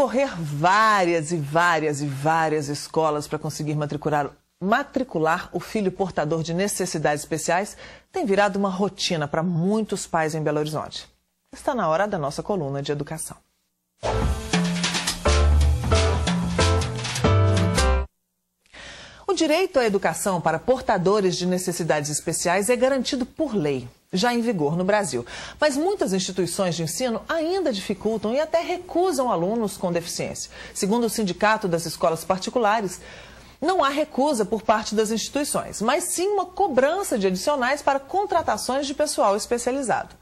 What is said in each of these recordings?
percorrer várias escolas para conseguir matricular o filho portador de necessidades especiais tem virado uma rotina para muitos pais em Belo Horizonte. Está na hora da nossa coluna de educação. O direito à educação para portadores de necessidades especiais é garantido por lei, já em vigor no Brasil. Mas muitas instituições de ensino ainda dificultam e até recusam alunos com deficiência. Segundo o Sindicato das Escolas Particulares, não há recusa por parte das instituições, mas sim uma cobrança de adicionais para contratações de pessoal especializado.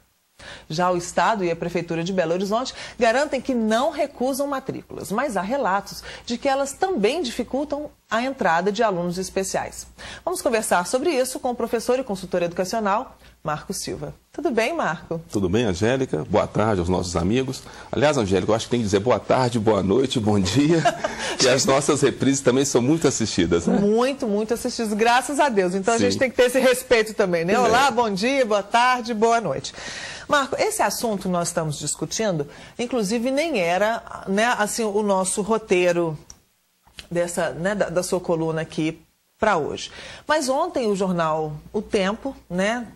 Já o Estado e a Prefeitura de Belo Horizonte garantem que não recusam matrículas, mas há relatos de que elas também dificultam a entrada de alunos especiais. Vamos conversar sobre isso com o professor e consultor educacional, Marco Silva. Tudo bem, Marco? Tudo bem, Angélica? Boa tarde aos nossos amigos. Aliás, Angélica, eu acho que tem que dizer boa tarde, boa noite, bom dia, que as nossas reprises também são muito assistidas, né? Muito assistidas, graças a Deus. Então Sim. A gente tem que ter esse respeito também, né? Olá, bom dia, boa tarde, boa noite. Marco, esse assunto que nós estamos discutindo, inclusive nem era, né, assim, o nosso roteiro dessa, né, da sua coluna aqui para hoje. Mas ontem o jornal O Tempo, né,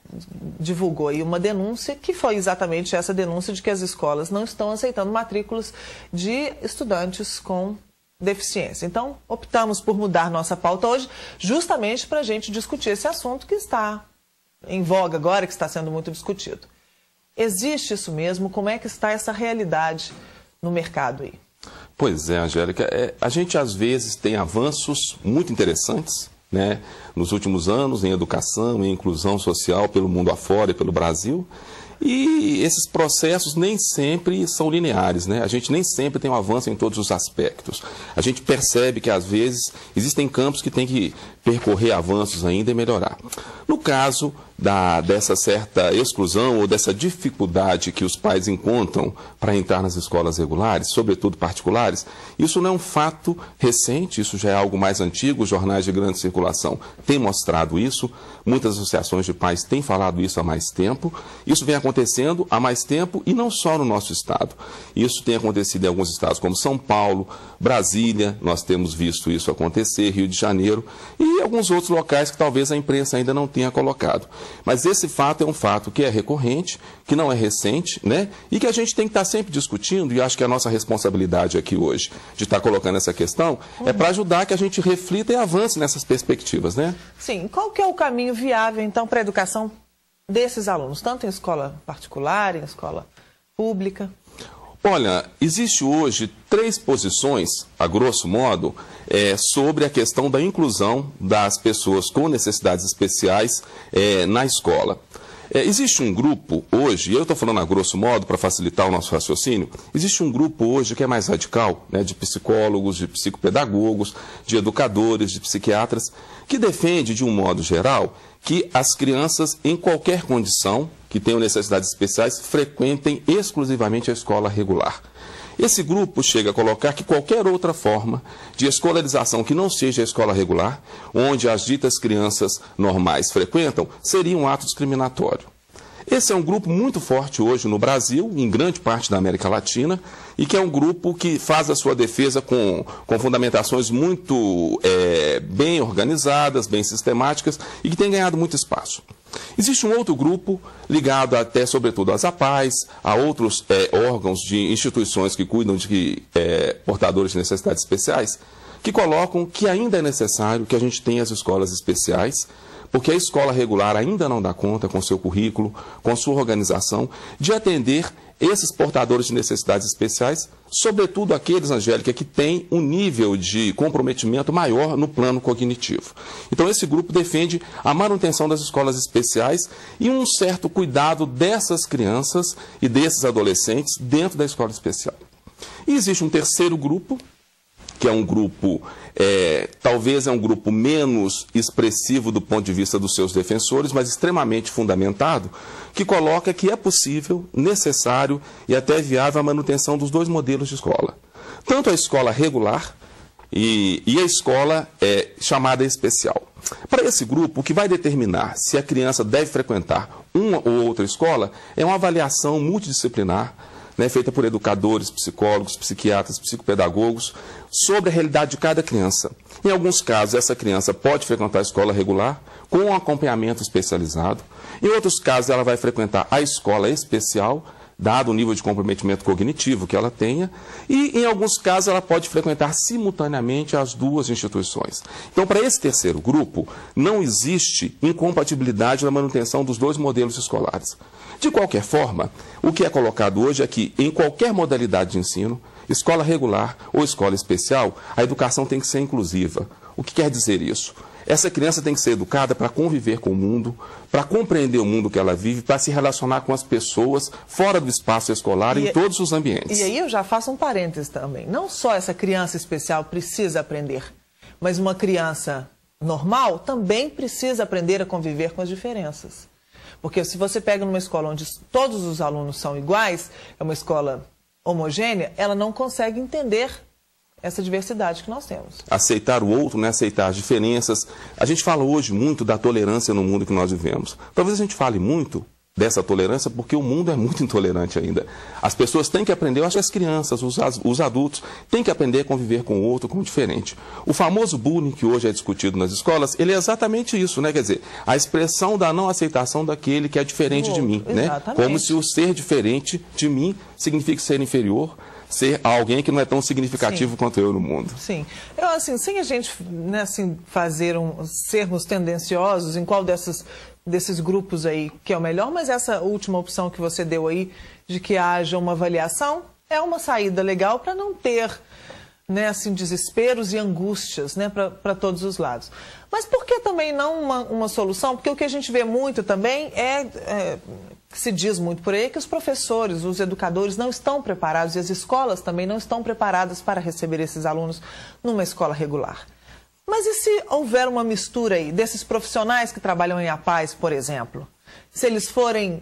divulgou aí uma denúncia, que foi exatamente essa denúncia de que as escolas não estão aceitando matrículas de estudantes com deficiência. Então, optamos por mudar nossa pauta hoje, justamente para a gente discutir esse assunto que está em voga agora, que está sendo muito discutido. Existe isso mesmo? Como é que está essa realidade no mercado aí? Pois é, Angélica, a gente às vezes tem avanços muito interessantes, né, nos últimos anos em educação e inclusão social pelo mundo afora e pelo Brasil. E esses processos nem sempre são lineares, né? A gente nem sempre tem um avanço em todos os aspectos. A gente percebe que, às vezes, existem campos que têm que percorrer avanços ainda e melhorar. No caso dessa certa exclusão ou dessa dificuldade que os pais encontram para entrar nas escolas regulares, sobretudo particulares, isso não é um fato recente, isso já é algo mais antigo, os jornais de grande circulação têm mostrado isso, muitas associações de pais têm falado isso há mais tempo, isso vem acontecendo há mais tempo e não só no nosso estado. Isso tem acontecido em alguns estados como São Paulo, Brasília, nós temos visto isso acontecer, Rio de Janeiro e alguns outros locais que talvez a imprensa ainda não tenha colocado. Mas esse fato é um fato que é recorrente, que não é recente, né? E que a gente tem que estar sempre discutindo, e acho que a nossa responsabilidade aqui hoje de estar colocando essa questão é para ajudar que a gente reflita e avance nessas perspectivas, né? Sim. Qual que é o caminho viável, então, para a educação desses alunos, tanto em escola particular, em escola pública? Olha, existe hoje 3 posições, a grosso modo, sobre a questão da inclusão das pessoas com necessidades especiais na escola. Existe um grupo hoje, e eu estou falando a grosso modo para facilitar o nosso raciocínio, existe um grupo hoje que é mais radical, né, de psicólogos, de psicopedagogos, de educadores, de psiquiatras, que defende, de um modo geral, que as crianças, em qualquer condição, que tenham necessidades especiais, frequentem exclusivamente a escola regular. Esse grupo chega a colocar que qualquer outra forma de escolarização que não seja a escola regular, onde as ditas crianças normais frequentam, seria um ato discriminatório. Esse é um grupo muito forte hoje no Brasil, em grande parte da América Latina, e que é um grupo que faz a sua defesa com fundamentações muito bem organizadas, bem sistemáticas, e que tem ganhado muito espaço. Existe um outro grupo ligado até, sobretudo, às APAES, a outros órgãos de instituições que cuidam de portadores de necessidades especiais, que colocam que ainda é necessário que a gente tenha as escolas especiais, porque a escola regular ainda não dá conta, com seu currículo, com sua organização, de atender esses portadores de necessidades especiais, sobretudo aqueles, Angélica, que têm um nível de comprometimento maior no plano cognitivo. Então, esse grupo defende a manutenção das escolas especiais e um certo cuidado dessas crianças e desses adolescentes dentro da escola especial. E existe um terceiro grupo, que é um grupo, talvez é um grupo menos expressivo do ponto de vista dos seus defensores, mas extremamente fundamentado, que coloca que é possível, necessário e até viável a manutenção dos 2 modelos de escola. Tanto a escola regular e a escola chamada especial. Para esse grupo, o que vai determinar se a criança deve frequentar uma ou outra escola é uma avaliação multidisciplinar, né, feita por educadores, psicólogos, psiquiatras, psicopedagogos, sobre a realidade de cada criança. Em alguns casos, essa criança pode frequentar a escola regular com um acompanhamento especializado. Em outros casos, ela vai frequentar a escola especial, dado o nível de comprometimento cognitivo que ela tenha, e em alguns casos ela pode frequentar simultaneamente as duas instituições. Então, para esse terceiro grupo, não existe incompatibilidade na manutenção dos dois modelos escolares. De qualquer forma, o que é colocado hoje é que, em qualquer modalidade de ensino, escola regular ou escola especial, a educação tem que ser inclusiva. O que quer dizer isso? Essa criança tem que ser educada para conviver com o mundo, para compreender o mundo que ela vive, para se relacionar com as pessoas fora do espaço escolar, em todos os ambientes. E aí eu já faço um parênteses também. Não só essa criança especial precisa aprender, mas uma criança normal também precisa aprender a conviver com as diferenças. Porque se você pega numa escola onde todos os alunos são iguais, é uma escola homogênea, ela não consegue entender essa diversidade que nós temos. Aceitar o outro, né? Aceitar as diferenças. A gente fala hoje muito da tolerância no mundo que nós vivemos. Talvez a gente fale muito dessa tolerância porque o mundo é muito intolerante ainda. As pessoas têm que aprender, eu acho que as crianças, os adultos, têm que aprender a conviver com o outro, com o diferente. O famoso bullying que hoje é discutido nas escolas, ele é exatamente isso, né? Quer dizer, a expressão da não aceitação daquele que é diferente de mim, né? Como se o ser diferente de mim signifique ser inferior, ser alguém que não é tão significativo Sim. quanto eu no mundo. Sim. Eu, assim, sem a gente, né, assim, sermos tendenciosos em qual desses grupos aí que é o melhor, mas essa última opção que você deu aí, de que haja uma avaliação, é uma saída legal para não ter, né, assim, desesperos e angústias, né, para todos os lados. Mas por que também não uma solução? Porque o que a gente vê muito também que se diz muito por aí, que os professores, os educadores não estão preparados e as escolas também não estão preparadas para receber esses alunos numa escola regular. Mas e se houver uma mistura aí desses profissionais que trabalham em APAES, por exemplo? Se eles forem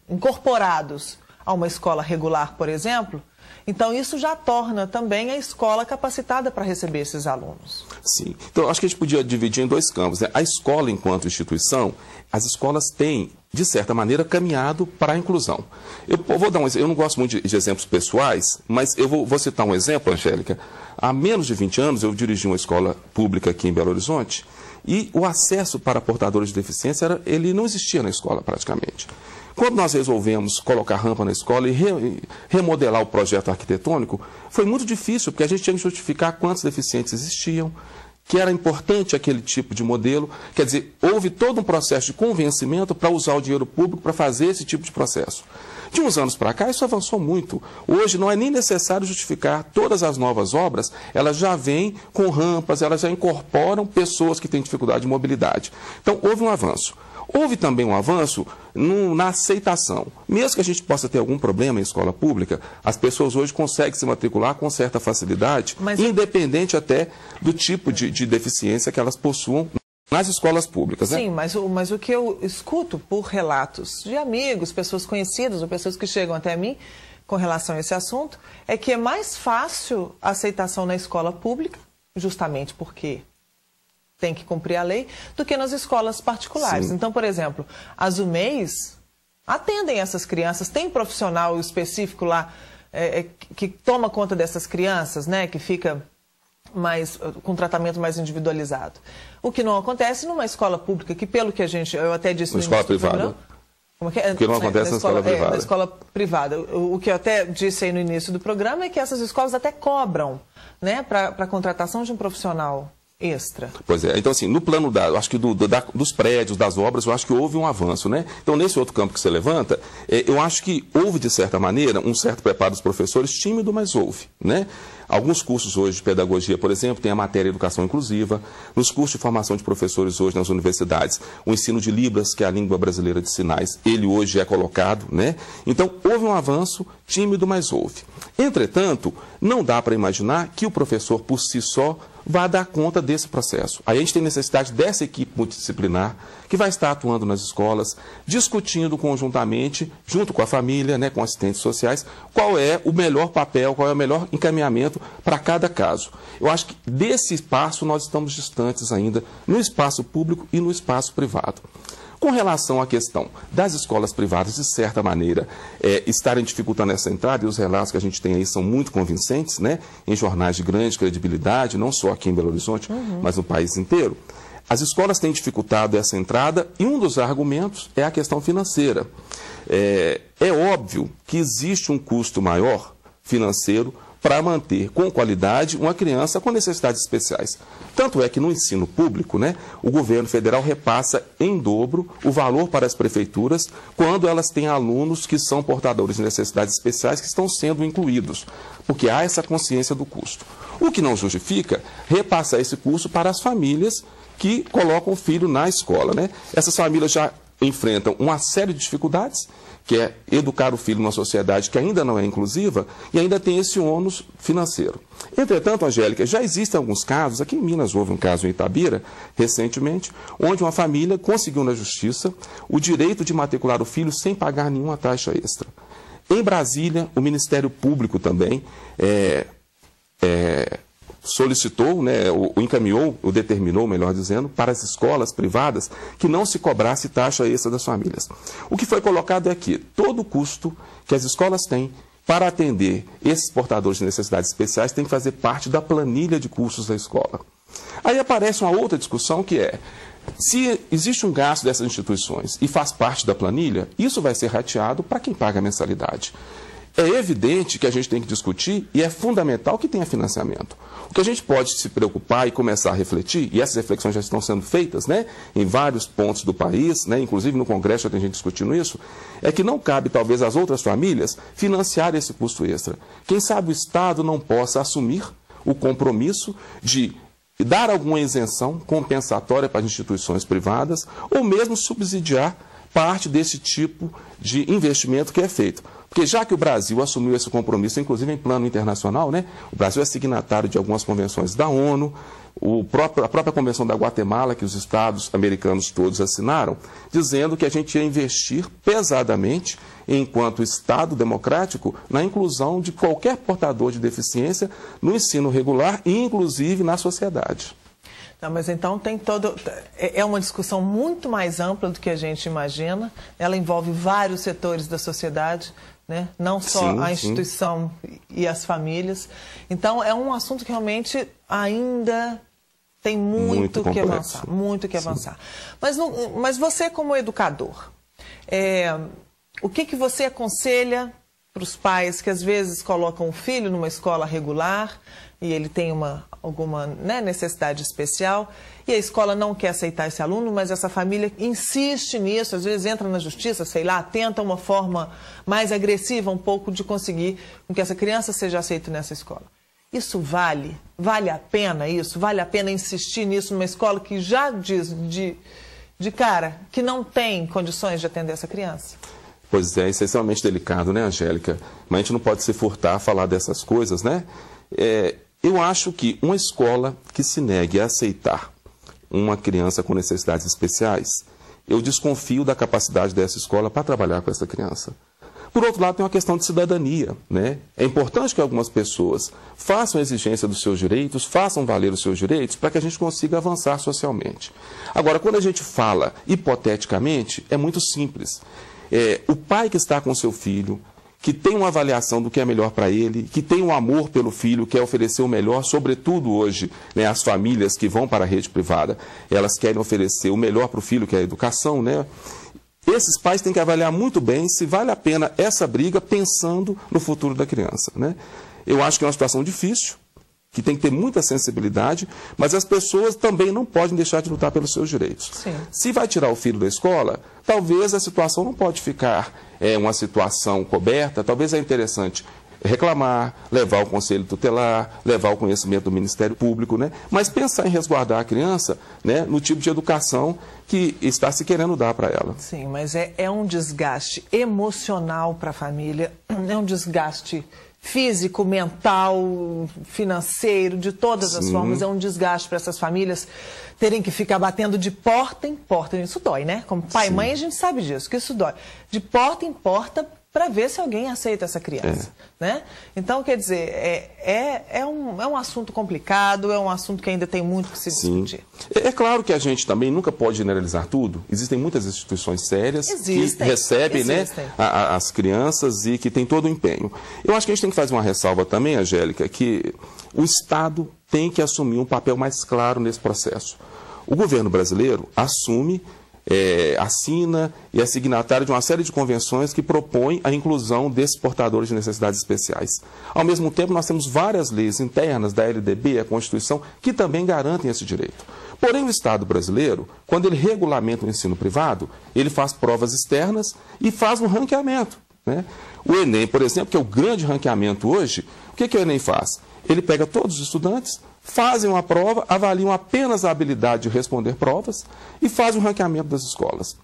incorporados a uma escola regular, por exemplo, então isso já torna também a escola capacitada para receber esses alunos. Sim. Então, acho que a gente podia dividir em dois campos, né? A escola enquanto instituição, as escolas têm, de certa maneira, caminhado para a inclusão. Eu vou dar um exemplo, eu não gosto muito de exemplos pessoais, mas eu vou citar um exemplo, Angélica. Há menos de 20 anos eu dirigi uma escola pública aqui em Belo Horizonte e o acesso para portadores de deficiência, ele não existia na escola praticamente. Quando nós resolvemos colocar rampa na escola e remodelar o projeto arquitetônico, foi muito difícil, porque a gente tinha que justificar quantos deficientes existiam, que era importante aquele tipo de modelo. Quer dizer, houve todo um processo de convencimento para usar o dinheiro público para fazer esse tipo de processo. De uns anos para cá, isso avançou muito. Hoje não é nem necessário justificar. Todas as novas obras, elas já vêm com rampas, elas já incorporam pessoas que têm dificuldade de mobilidade. Então, houve um avanço. Houve também um avanço na aceitação. Mesmo que a gente possa ter algum problema em escola pública, as pessoas hoje conseguem se matricular com certa facilidade, independente até do tipo de deficiência que elas possuam nas escolas públicas, né? Sim, mas o que eu escuto por relatos de amigos, pessoas conhecidas ou pessoas que chegam até mim com relação a esse assunto, é que é mais fácil a aceitação na escola pública, justamente porque tem que cumprir a lei, do que nas escolas particulares. Sim. Então, por exemplo, as UMEIs atendem essas crianças, tem profissional específico lá que toma conta dessas crianças, né, que fica com tratamento mais individualizado. O que não acontece numa escola pública, que pelo que eu até disse no escola privada. Como que é? O que não acontece na escola privada. Na escola privada. O que eu até disse aí no início do programa é que essas escolas até cobram, né, para a contratação de um profissional extra. Pois é, então assim, no plano acho que dos prédios, das obras, eu acho que houve um avanço, né? Então, nesse outro campo que você levanta, eu acho que houve, de certa maneira, um certo preparo dos professores, tímido, mas houve, né? Alguns cursos hoje de pedagogia, por exemplo, tem a matéria educação inclusiva. Nos cursos de formação de professores hoje nas universidades, o ensino de Libras, que é a língua brasileira de sinais, ele hoje é colocado, né? Então, houve um avanço, tímido, mas houve. Entretanto, não dá para imaginar que o professor, por si só, vá dar conta desse processo. Aí a gente tem necessidade dessa equipe multidisciplinar que vai estar atuando nas escolas, discutindo conjuntamente, junto com a família, né, com assistentes sociais, qual é o melhor papel, qual é o melhor encaminhamento para cada caso. Eu acho que desse espaço nós estamos distantes ainda no espaço público e no espaço privado. Com relação à questão das escolas privadas, de certa maneira, estarem dificultando essa entrada, e os relatos que a gente tem aí são muito convincentes, né, em jornais de grande credibilidade, não só aqui em Belo Horizonte, mas no país inteiro. As escolas têm dificultado essa entrada e um dos argumentos é a questão financeira. É óbvio que existe um custo maior financeiro para manter com qualidade uma criança com necessidades especiais. Tanto é que no ensino público, né, o governo federal repassa em dobro o valor para as prefeituras quando elas têm alunos que são portadores de necessidades especiais que estão sendo incluídos, porque há essa consciência do custo. O que não justifica repassar esse custo para as famílias que colocam o filho na escola, né? Essas famílias já enfrentam uma série de dificuldades, que é educar o filho numa sociedade que ainda não é inclusiva e ainda tem esse ônus financeiro. Entretanto, Angélica, já existem alguns casos, aqui em Minas houve um caso em Itabira, recentemente, onde uma família conseguiu na justiça o direito de matricular o filho sem pagar nenhuma taxa extra. Em Brasília, o Ministério Público também solicitou, né, encaminhou, ou determinou, melhor dizendo, para as escolas privadas que não se cobrasse taxa extra das famílias. O que foi colocado é que todo o custo que as escolas têm para atender esses portadores de necessidades especiais tem que fazer parte da planilha de custos da escola. Aí aparece uma outra discussão que é, se existe um gasto dessas instituições e faz parte da planilha, isso vai ser rateado para quem paga a mensalidade. É evidente que a gente tem que discutir e é fundamental que tenha financiamento. O que a gente pode se preocupar e começar a refletir, e essas reflexões já estão sendo feitas, né, em vários pontos do país, né, inclusive no Congresso já tem gente discutindo isso, é que não cabe talvez às outras famílias financiar esse custo extra. Quem sabe o Estado não possa assumir o compromisso de dar alguma isenção compensatória para as instituições privadas ou mesmo subsidiar parte desse tipo de investimento que é feito. Porque já que o Brasil assumiu esse compromisso, inclusive em plano internacional, né? O Brasil é signatário de algumas convenções da ONU, a própria Convenção da Guatemala, que os estados americanos todos assinaram, dizendo que a gente ia investir pesadamente, enquanto Estado democrático, na inclusão de qualquer portador de deficiência no ensino regular e, inclusive, na sociedade. Não, mas então tem é uma discussão muito mais ampla do que a gente imagina. Ela envolve vários setores da sociedade, né? Não só a instituição e as famílias. Então é um assunto que realmente ainda tem muito que avançar, muito que avançar. Mas você como educador, o que você aconselha para os pais que às vezes colocam o filho numa escola regular e ele tem alguma necessidade especial e a escola não quer aceitar esse aluno, mas essa família insiste nisso, às vezes entra na justiça, sei lá, tenta uma forma mais agressiva um pouco de conseguir que essa criança seja aceita nessa escola. Isso vale? Vale a pena isso? Vale a pena insistir nisso numa escola que já diz de cara que não tem condições de atender essa criança? Pois é, isso é extremamente delicado, né, Angélica? Mas a gente não pode se furtar a falar dessas coisas, né? Eu acho que uma escola que se negue a aceitar uma criança com necessidades especiais, eu desconfio da capacidade dessa escola para trabalhar com essa criança. Por outro lado, tem uma questão de cidadania, né? É importante que algumas pessoas façam exigência dos seus direitos, façam valer os seus direitos, para que a gente consiga avançar socialmente. Agora, quando a gente fala hipoteticamente, é muito simples. O pai que está com seu filho, que tem uma avaliação do que é melhor para ele, que tem um amor pelo filho, quer oferecer o melhor, sobretudo hoje, né, as famílias que vão para a rede privada, elas querem oferecer o melhor para o filho, que é a educação, né? Esses pais têm que avaliar muito bem se vale a pena essa briga pensando no futuro da criança, né? Eu acho que é uma situação difícil, que tem que ter muita sensibilidade, mas as pessoas também não podem deixar de lutar pelos seus direitos. Sim. Se vai tirar o filho da escola, talvez a situação não pode ficar uma situação coberta, talvez é interessante reclamar, levar ao conselho tutelar, levar ao conhecimento do Ministério Público, né? Mas pensar em resguardar a criança, né, no tipo de educação que está se querendo dar para ela. Sim, mas é um desgaste emocional para a família, é um desgaste físico, mental, financeiro, de todas as formas, é um desgaste para essas famílias terem que ficar batendo de porta em porta. Isso dói, né? Como pai e mãe a gente sabe disso, que isso dói. De porta em porta, para ver se alguém aceita essa criança. Né? Então, quer dizer, é um assunto complicado, é um assunto que ainda tem muito que se discutir. É claro que a gente também nunca pode generalizar tudo. Existem muitas instituições sérias que recebem né, as crianças e que têm todo o empenho. Eu acho que a gente tem que fazer uma ressalva também, Angélica, que o Estado tem que assumir um papel mais claro nesse processo. O governo brasileiro assume, assina e é signatário de uma série de convenções que propõem a inclusão desses portadores de necessidades especiais. Ao mesmo tempo, nós temos várias leis internas da LDB, a Constituição, que também garantem esse direito. Porém, o Estado brasileiro, quando ele regulamenta o ensino privado, ele faz provas externas e faz um ranqueamento. Né? O Enem, por exemplo, que é o grande ranqueamento hoje, o que o Enem faz? Ele pega todos os estudantes, fazem uma prova, avaliam apenas a habilidade de responder provas e fazem um ranqueamento das escolas.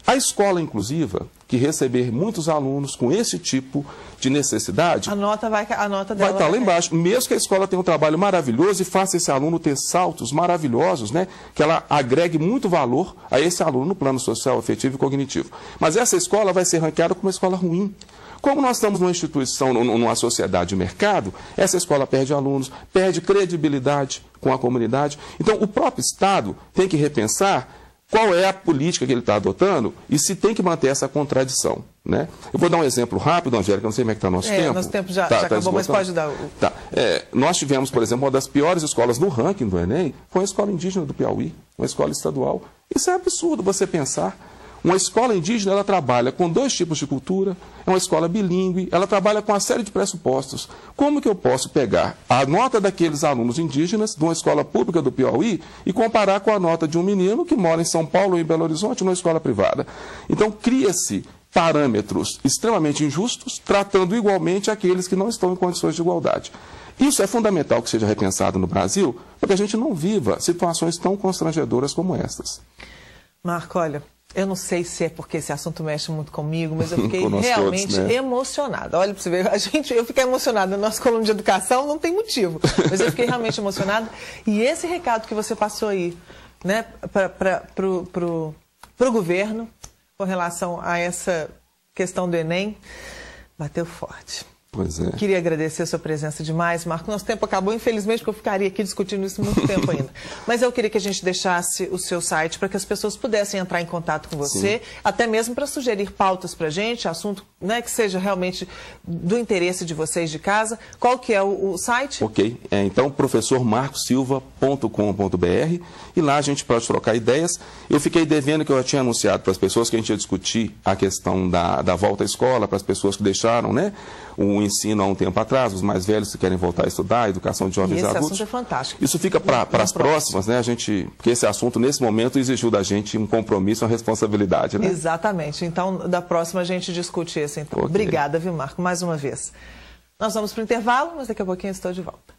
A escola inclusiva, que receber muitos alunos com esse tipo de necessidade, a nota dela vai estar lá embaixo. Mesmo que a escola tenha um trabalho maravilhoso e faça esse aluno ter saltos maravilhosos, né, que ela agregue muito valor a esse aluno no plano social, afetivo e cognitivo. Mas essa escola vai ser ranqueada como uma escola ruim. Como nós estamos numa instituição, numa sociedade de mercado, essa escola perde alunos, perde credibilidade com a comunidade. Então, o próprio Estado tem que repensar qual é a política que ele está adotando e se tem que manter essa contradição. Né? Eu vou dar um exemplo rápido, Angélica, não sei como é que está nosso tempo. Nosso tempo já acabou, mas pode dar. Nós tivemos, por exemplo, uma das piores escolas no ranking do Enem, foi a escola indígena do Piauí, uma escola estadual. Isso é absurdo você pensar. Uma escola indígena, ela trabalha com 2 tipos de cultura, é uma escola bilíngue, ela trabalha com uma série de pressupostos. Como que eu posso pegar a nota daqueles alunos indígenas de uma escola pública do Piauí e comparar com a nota de um menino que mora em São Paulo ou em Belo Horizonte, numa escola privada? Então, cria-se parâmetros extremamente injustos, tratando igualmente aqueles que não estão em condições de igualdade. Isso é fundamental que seja repensado no Brasil, para que a gente não viva situações tão constrangedoras como estas. Marco, olha, eu não sei se é porque esse assunto mexe muito comigo, mas eu fiquei realmente emocionada. Olha para você ver, eu fiquei emocionada. Na nossa coluna de educação não tem motivo, mas eu fiquei realmente emocionada. E esse recado que você passou aí, né, para o governo, com relação a essa questão do Enem, bateu forte. Pois é. Queria agradecer a sua presença demais, Marco. Nosso tempo acabou, infelizmente, porque eu ficaria aqui discutindo isso muito tempo ainda. Mas eu queria que a gente deixasse o seu site para que as pessoas pudessem entrar em contato com você, sim, até mesmo para sugerir pautas para a gente, assunto, né, que seja realmente do interesse de vocês de casa. Qual que é o site? Ok. Então, professormarcosilva.com.br, e lá a gente pode trocar ideias. Eu fiquei devendo que eu já tinha anunciado para as pessoas que a gente ia discutir a questão da volta à escola, para as pessoas que deixaram, né, o ensino há um tempo atrás, os mais velhos que querem voltar a estudar, a educação de jovens e adultos. Esse assunto é fantástico. Isso fica para as próximas, né? Porque esse assunto, nesse momento, exigiu da gente um compromisso, uma responsabilidade, né? Exatamente. Então, da próxima a gente discute esse, então. Okay. Obrigada, viu, Marco, mais uma vez. Nós vamos para o intervalo, mas daqui a pouquinho eu estou de volta.